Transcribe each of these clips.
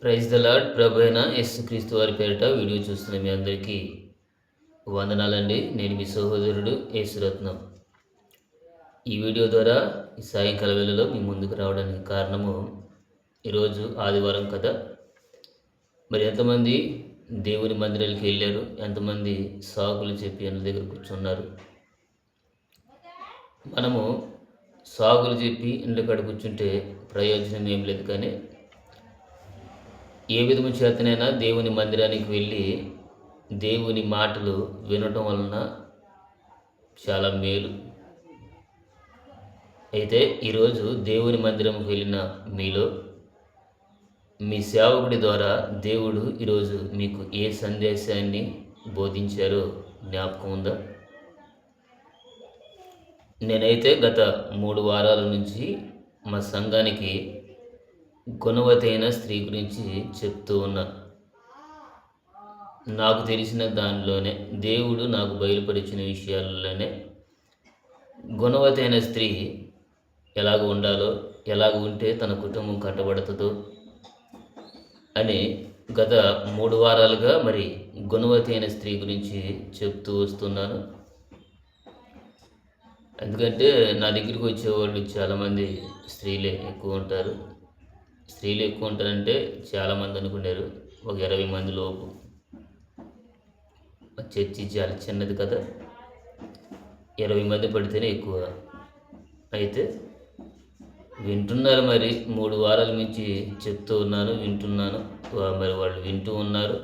Praise the lord. ప్రభు అయిన యేసుక్రీస్తు వారి పేరిట వీడియో చూస్తున్న మీ అందరికీ వందనాలండి. నేను మీ సహోదరుడు యేసురత్నం. ఈ వీడియో ద్వారా ఈ సాయంకాల వేళలో మీ ముందుకు రావడానికి కారణము, ఈరోజు ఆదివారం కదా. మరి ఎంతమంది దేవుని మందిరాలకు వెళ్ళారు, ఎంతమంది సాకులు చెప్పి అన్న దగ్గర కూర్చున్నారు. మనము సాకులు చెప్పి ఇంటి కాడ కూర్చుంటే ప్రయోజనం ఏం లేదు, కానీ ఏ విధము చేతనైనా దేవుని మందిరానికి వెళ్ళి దేవుని మాటలు వినటం వలన చాలా మేలు. అయితే ఈరోజు దేవుని మందిరంకి వెళ్ళిన మీలో మీ సేవకుడి ద్వారా దేవుడు ఈరోజు మీకు ఏ సందేశాన్ని బోధించారో జ్ఞాపకం ఉందా? నేనైతే గత 3 వారాల నుంచి మా సంఘానికి గుణవతి అయిన స్త్రీ గురించి చెప్తూ ఉన్నా. నాకు తెలిసిన దానిలోనే, దేవుడు నాకు బయలుపరిచిన విషయాలలోనే గుణవతి అయిన స్త్రీ ఎలాగ ఉండాలో, ఎలాగ ఉంటే తన కుటుంబం కట్టబడుతుందో అని గత 3 వారాలుగా మరి గుణవతి అయిన స్త్రీ గురించి చెప్తూ వస్తున్నాను. ఎందుకంటే నా దగ్గరికి వచ్చేవాళ్ళు చాలామంది స్త్రీలే ఎక్కువ ఉంటారు. స్త్రీలు ఎక్కువ ఉంటారంటే చాలామంది అనుకున్నారు, ఒక 20 మంది లోపు. చర్చి చాలా చిన్నది కదా, 20 మంది పడితేనే ఎక్కువ. అయితే వింటున్నారు, మరి 3 వారాల నుంచి చెప్తూ ఉన్నాను, వింటున్నాను. మరి వాళ్ళు వింటూ ఉన్నారు.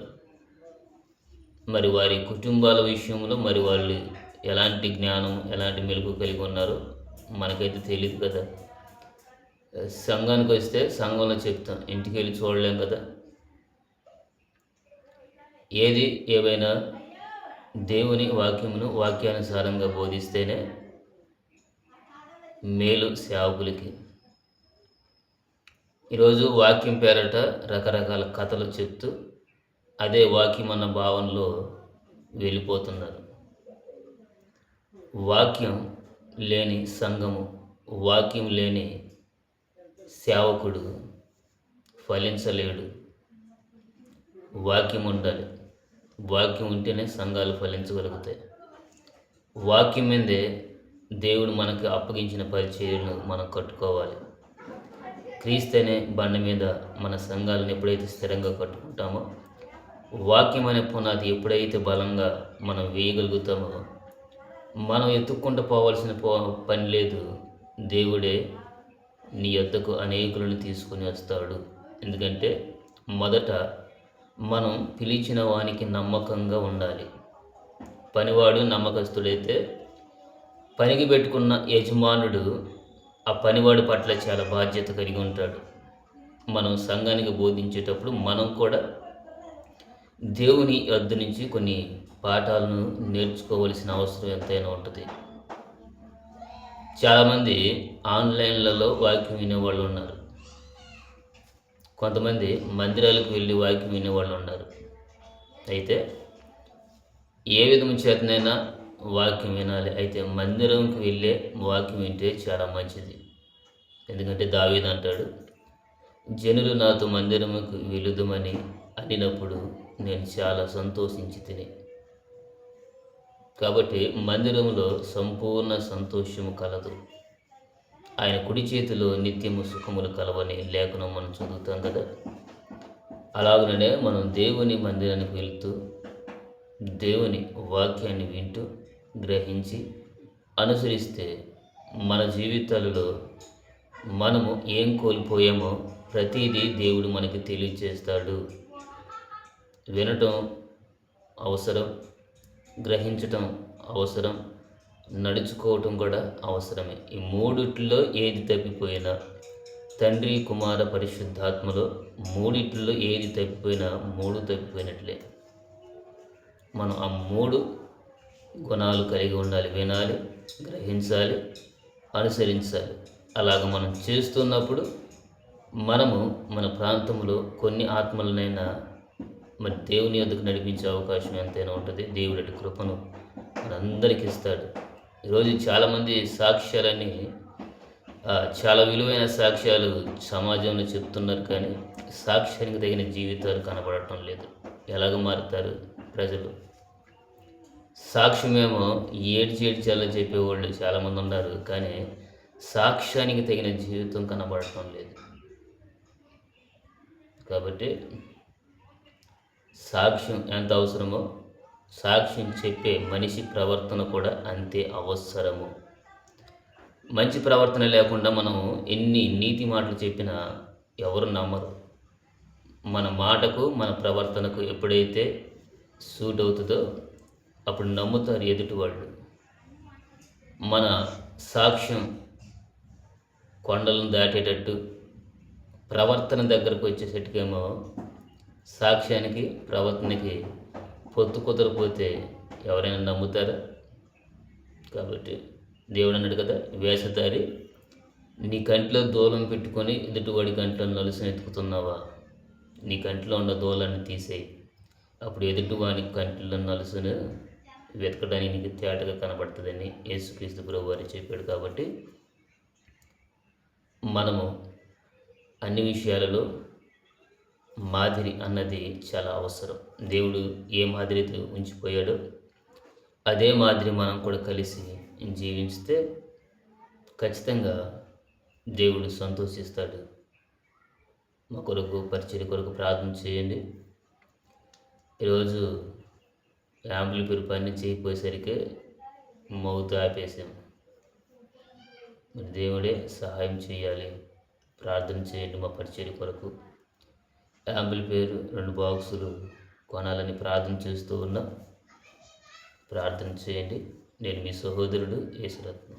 మరి వారి కుటుంబాల విషయంలో మరి వాళ్ళు ఎలాంటి జ్ఞానం, ఎలాంటి మెలకు కలిగి ఉన్నారో మనకైతే తెలియదు కదా. సంఘానికి వస్తే సంఘంలో చెప్తాం, ఇంటికి వెళ్ళి చూడలేం కదా. ఏది ఏవైనా దేవుని వాక్యమును వాక్యానుసారంగా బోధిస్తేనే మేలు సేవకులకి. ఈరోజు వాక్యం పేరట రకరకాల కథలు చెప్తూ అదే వాక్యం అన్న భావనలో వెళ్ళిపోతున్నారు. వాక్యం లేని సంఘము, వాక్యం లేని సేవకుడు ఫలించలేడు. వాక్యం ఉండాలి. వాక్యం ఉంటేనే సంఘాలు ఫలించగలుగుతాయి. వాక్యం మీదే దేవుడు మనకు అప్పగించిన పరిచర్యను మనం కట్టుకోవాలి. క్రీస్తు అనే బండ మీద మన సంఘాలను ఎప్పుడైతే స్థిరంగా కట్టుకుంటామో, వాక్యం అనే పునాది ఎప్పుడైతే బలంగా మనం వేయగలుగుతామో, మనం ఎత్తుక్కుంటూ పోవాల్సిన పని లేదు. దేవుడే నీ యొద్దకు అనేకులను తీసుకుని వస్తాడు. ఎందుకంటే మొదట మనం పిలిచిన వానికి నమ్మకంగా ఉండాలి. పనివాడు నమ్మకస్తుడైతే పనికి పెట్టుకున్న యజమానుడు ఆ పనివాడి పట్ల చాలా బాధ్యత కలిగి ఉంటాడు. మనం సంఘానికి బోధించేటప్పుడు మనం కూడా దేవుని యొద్ద నుంచి కొన్ని పాఠాలను నేర్చుకోవలసిన అవసరం ఎంతైనా ఉంటుంది. చాలామంది ఆన్లైన్లలో వాక్యం వినేవాళ్ళు ఉన్నారు. కొంతమంది మందిరాలకు వెళ్ళి వాక్యం వినేవాళ్ళు ఉన్నారు. అయితే ఏ విధము చేతనైనా వాక్యం వినాలి. అయితే మందిరంకి వెళ్ళే వాక్యం వింటే చాలా మంచిది. ఎందుకంటే దావీదు అంటాడు, జనులు నాతో మందిరముకు వెలుదుమని అనినప్పుడు నేను చాలా సంతోషించి తిని. కాబట్టి మందిరంలో సంపూర్ణ సంతోషము కలదు. ఆయన కుడి చేతిలో నిత్యము సుఖములు కలవని లేఖనం మనం చదువుతాం కదా. అలాగనే మనం దేవుని మందిరానికి వెళ్తూ దేవుని వాక్యాన్ని వింటూ గ్రహించి అనుసరిస్తే మన జీవితాలలో మనము ఏం కోల్పోయామో ప్రతిదీ దేవుడు మనకి తెలియజేస్తాడు. వినటం అవసరం, గ్రహించటం అవసరం, నడుచుకోవటం కూడా అవసరమే. ఈ మూడిట్లో ఏది తప్పిపోయినా, తండ్రి కుమార పరిశుద్ధాత్మలో మూడిట్లో ఏది తప్పిపోయినా 3 తప్పిపోయినట్లే. మనం ఆ 3 గుణాలు కలిగి ఉండాలి. వినాలి, గ్రహించాలి, అనుసరించాలి. అలాగ మనం చేస్తున్నప్పుడు మనము మన ప్రాంతంలో కొన్ని ఆత్మలనైనా మరి దేవుని యొద్దకు నడిపించే అవకాశం ఎంతైనా ఉంటుంది. దేవుడి కృపను మనందరికీ ఇస్తాడు. ఈరోజు చాలామంది సాక్ష్యాలని చాలా విలువైన సాక్ష్యాలు సమాజంలో చెప్తున్నారు, కానీ సాక్ష్యానికి తగిన జీవితాలు కనబడటం లేదు. ఎలాగ మారుతారు ప్రజలు? సాక్ష్యమేమో ఏడ్చేలా చెప్పేవాళ్ళు చాలామంది ఉన్నారు, కానీ సాక్ష్యానికి తగిన జీవితం కనబడటం లేదు. కాబట్టి సాక్ష్యం ఎంత అవసరమో సాక్ష్యం చెప్పే మనిషి ప్రవర్తన కూడా అంతే అవసరము. మంచి ప్రవర్తన లేకుండా మనం ఎన్ని నీతి మాటలు చెప్పినా ఎవరు నమ్మరు. మన మాటకు మన ప్రవర్తనకు ఎప్పుడైతే సూట్ అవుతుందో అప్పుడు నమ్ముతారు ఎదుటి వాళ్ళు. మన సాక్ష్యం కొండలను దాటేటట్టు ప్రవర్తన దగ్గరకు వచ్చేసట్టుకేమో సాక్ష్యానికి ప్రవర్తనకి పొత్తు కుదరపోతే ఎవరైనా నమ్ముతారా? కాబట్టి దేవుడు అన్నాడు కదా, వేషధారి నీ కంటిలో దూలం పెట్టుకొని ఎదుటివాడి కంట్లో నలుసుని ఎత్తుకుతున్నావా? నీ కంటిలో ఉన్న దూలాన్ని తీసేయి, అప్పుడు ఎదుటివాడి కంటిలో నలుసును వెతకడానికి నీకు తేటగా కనబడుతుందని యేసుక్రీస్తు ప్రభువు వారు చెప్పాడు. కాబట్టి మనము అన్ని విషయాలలో మాదిరి అన్నది చాలా అవసరం. దేవుడు ఏ మాదిరితో ఉంచిపోయాడో అదే మాదిరి మనం కూడా కలిసి జీవించితే ఖచ్చితంగా దేవుడు సంతోషిస్తాడు. మా కొరకు పరిచర్య కొరకు ప్రార్థన చేయండి. ఈరోజు యాంప్లిఫైర్ పని చేయకపోయేసరికి మౌత్ ఆపేసాం. మరి దేవుడే సహాయం చేయాలి. ప్రార్థన చేయండి మా పరిచర్య కొరకు. యాంప్లిఫైర్ 2 బాక్సులు కొనాలని ప్రార్థన చేస్తూ ఉన్నా. ప్రార్థన చేయండి. నేను మీ సహోదరుడు యేసురత్నం.